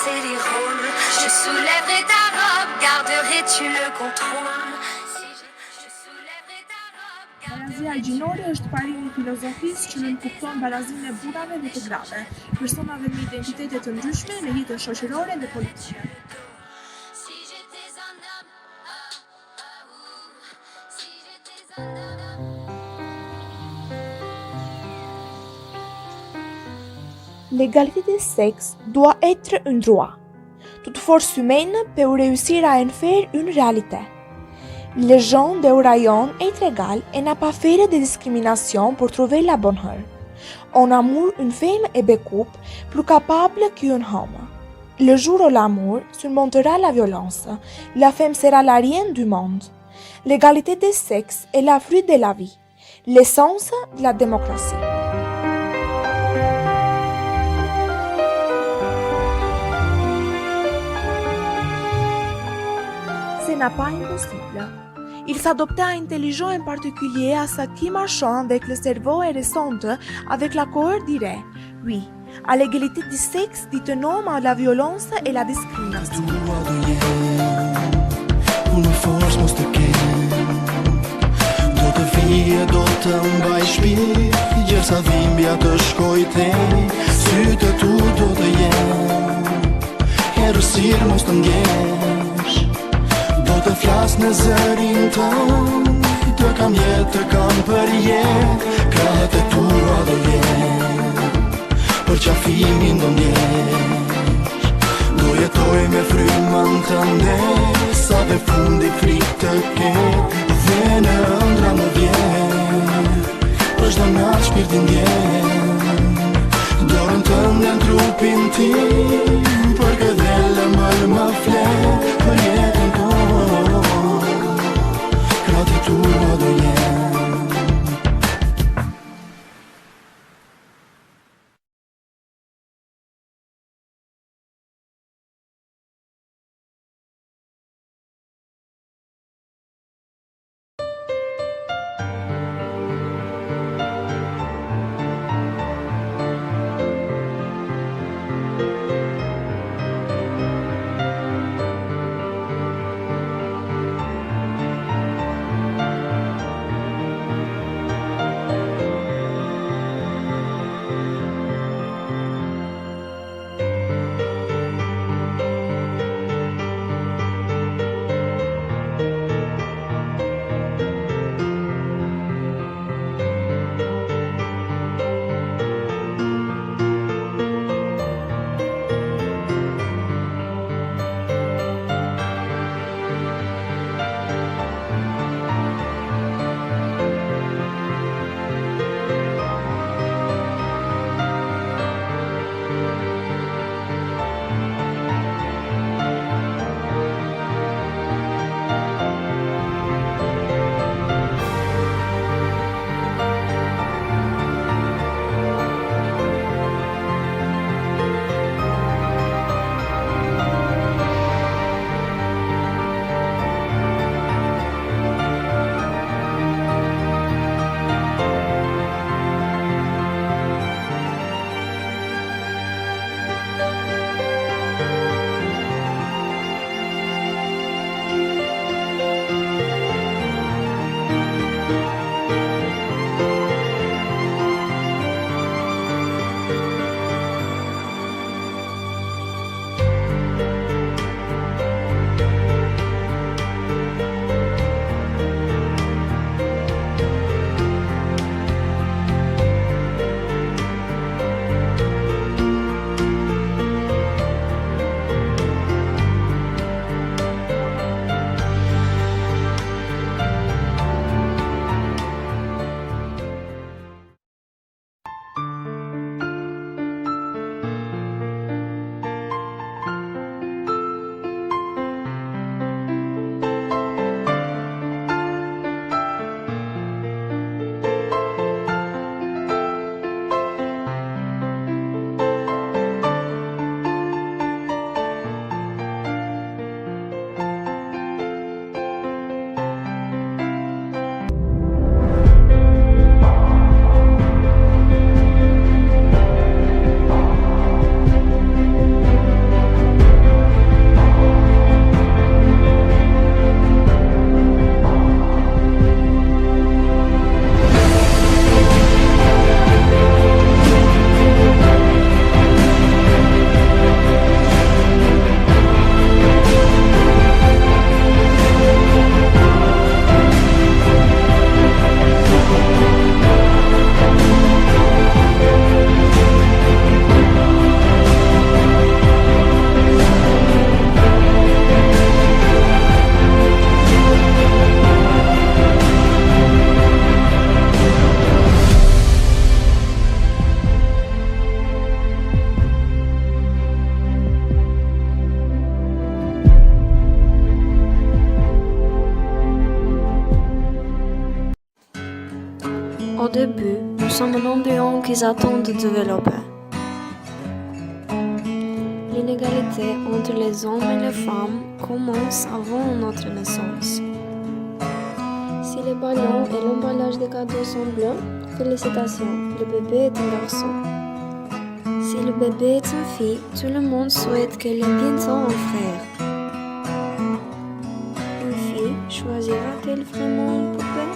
inverser les rôles. Je soulèverai ta robe, garderai-tu le contrôle? Je soulèverai ta robe, Balazia e gjinore është parimi i filozofisë që nënkupton barazinë e burrave dhe të grave, personave me identitete të ndryshme në jetën shoqërore dhe politike. si j'étais un homme, si j'étais un homme. L'égalité de sexe doit être un droit. Toute force humaine peut réussir à en faire une réalité. Les gens devraient être égaux et n'a pas faire de discrimination pour trouver la bonne heure. En amour, une femme est beaucoup plus capable qu'un homme. Le jour où l'amour surmontera la violence, la femme sera la reine du monde. L'égalité des sexes est la fruit de la vie, l'essence de la démocratie. Ce n'est pas impossible. Il s'adoptait à intelligent en particulier à ce qui marchant avec le cerveau et ressentent avec la cohérence dirait, oui, à l'égalité du sexe dit un homme à la violence et la discrimination. Unë forës mos të kem Do të vije, do të mbaj shpi Gjersa dhimbja të shkoj te Sytë tu do të jem Herësir mos të ndjesh Do të flas në zërin tëm Të kam jetë, të kam për jetë Krahët e tua do jem Për qafimin do ndjesh Do jetoj me frymën të ndesa Dhe fundi frikë të ketë Dhe në ëndra më vjen Për çdo natë shpirtin ndjen Dorën të ndjen trupin tim Për këdhele më flet Për jetën tonë Krahët e tua do jem début, nous sommes un embryon qu'ils attendent de développer. L'inégalité entre les hommes et les femmes commence avant notre naissance. Si les ballons et l'emballage des cadeaux sont bleus, félicitations, le bébé est un garçon. Si le bébé est une fille, tout le monde souhaite qu'elle ait bientôt un frère. Une fille choisira-t-elle vraiment une poupée?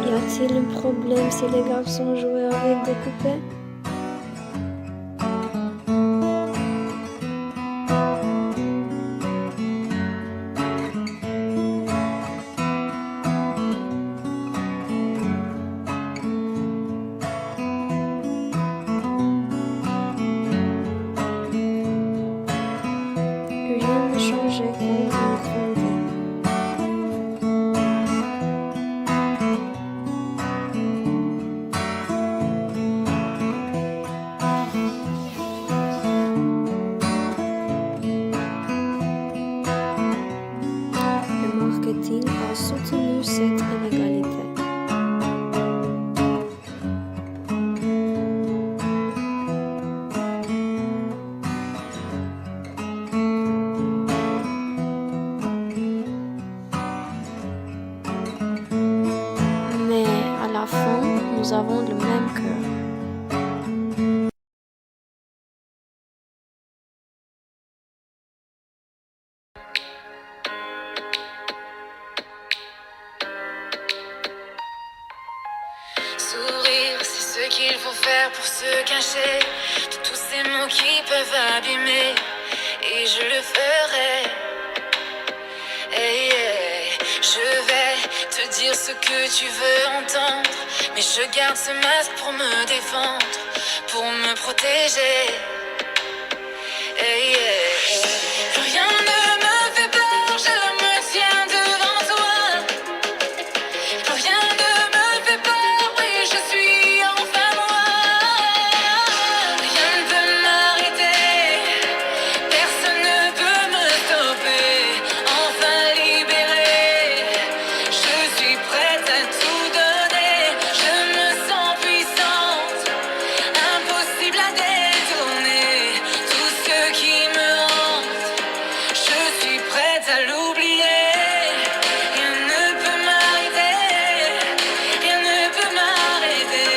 Y a-t-il un problème si les garçons jouent avec des poupées? Rien ne changeait quand on grandit. Le marketing a soutenu cette inégalité. Mais à la fin, nous avons le même cœur. Sourire, c'est ce qu'il faut faire pour se cacher de tous ces mots qui peuvent abîmer. Et je le ferai. Hey, hey. Je vais te dire ce que tu veux entendre, mais je garde ce masque pour me défendre, pour me protéger. Hey, hey. Plus rien ne me fait peur, je me tiens devant toi. Plus rien ne me fait peur, oui, je suis enfin moi. Rien ne peut m'arrêter, personne ne peut me stopper. Enfin libérée, je suis prête à tout donner. Je me sens puissante, impossible à détourner. Tout ce qui me hante, je suis prête à l'oublier. Rien ne peut m'arrêter, rien ne peut m'arrêter.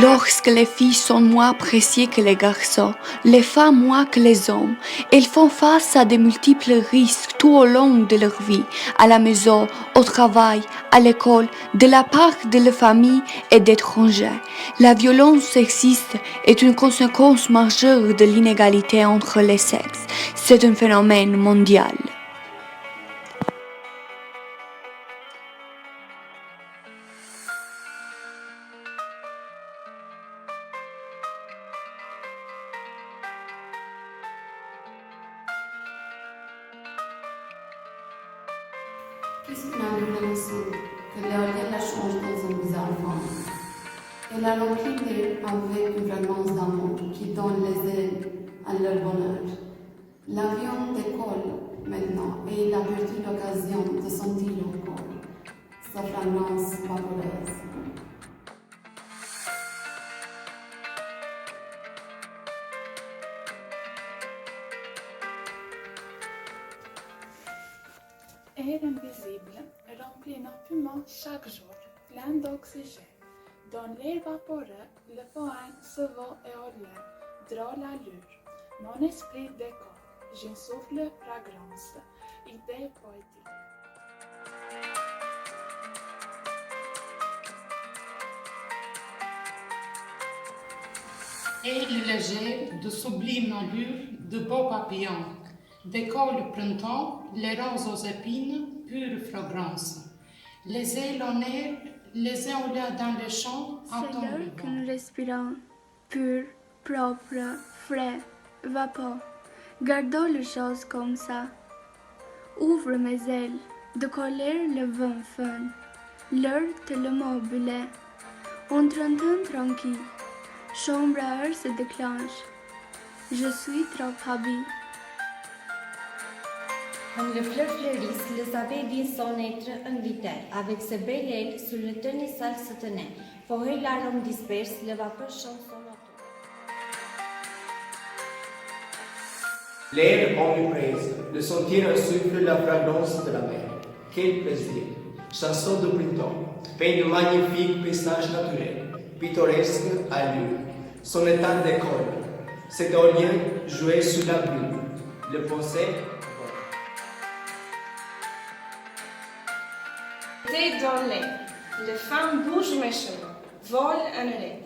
Lorsque les filles sont moins précieuses que les garçons, les femmes moins que les hommes, elles font face à de multiples risques tout au long de leur vie, à la maison, au travail, à l'école, de la part de la famille et d'étrangers. La violence sexiste est une conséquence majeure de l'inégalité entre les sexes. C'est un phénomène mondial. Qu'est-ce qu'on a vu dans le son que l'éolienne la change dans un bizarre forme. Elle a rempli l'air avec une fragrance d'amour qui donne les ailes à leur bonheur. L'avion décolle maintenant et il a perdu l'occasion de sentir encore sa fragrance vaporeuse. Air invisible remplit nos poumons chaque jour, plein d'oxygène. Dans l'air vaporeux, le poème se vaut éolien, drôle allure. Mon esprit décolle, j'en souffle fragrance, idée poétique. Aile léger de sublime allure, de beaux papillons. Décolle le printemps, les roses aux épines, pure fragrance. Les ailes en air, les éoliens dans les champs, C'est entendent le l'air que vent. nous respirons, pur, propre, frais, vapeur. Gardons les choses comme ça. Ouvre mes ailes, de colère le vent fin, l'heure te le mobilé. Entre un temps tranquille, chambre à air se déclenche. Je suis trop habillée. Comme le fleur fleurisse, le savait bien son être invité, avec ses belles ailes sur le tournesol se tenait. Forêt l'arôme disperse, le vapeur chante son auto. L'air omniprésent, le sentir insuffle la fragrance de la mer. Quel plaisir! Chanson de printemps, peint de magnifiques paysages naturels, pittoresque allure. Son état d'école, cet éolien jouait sur la brume. Le pensée L'été dans l'air, les femmes bougent mes cheveux, volent un rêve.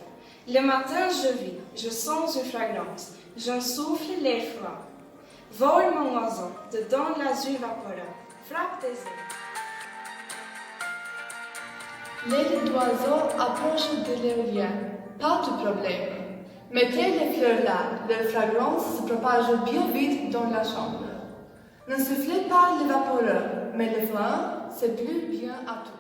Le matin je vis, je sens une fragrance, j'en souffle l'air froid. Vole mon oiseau, dedans l'azur vaporeux, frappe tes ailes. L'aile d'oiseau approche de l'éolien, pas de problème. Mettez les fleurs là, leur fragrance se propage bien vite dans la chambre. Ne soufflez pas le vaporeux, mais le vent, c'est plus bien à tout.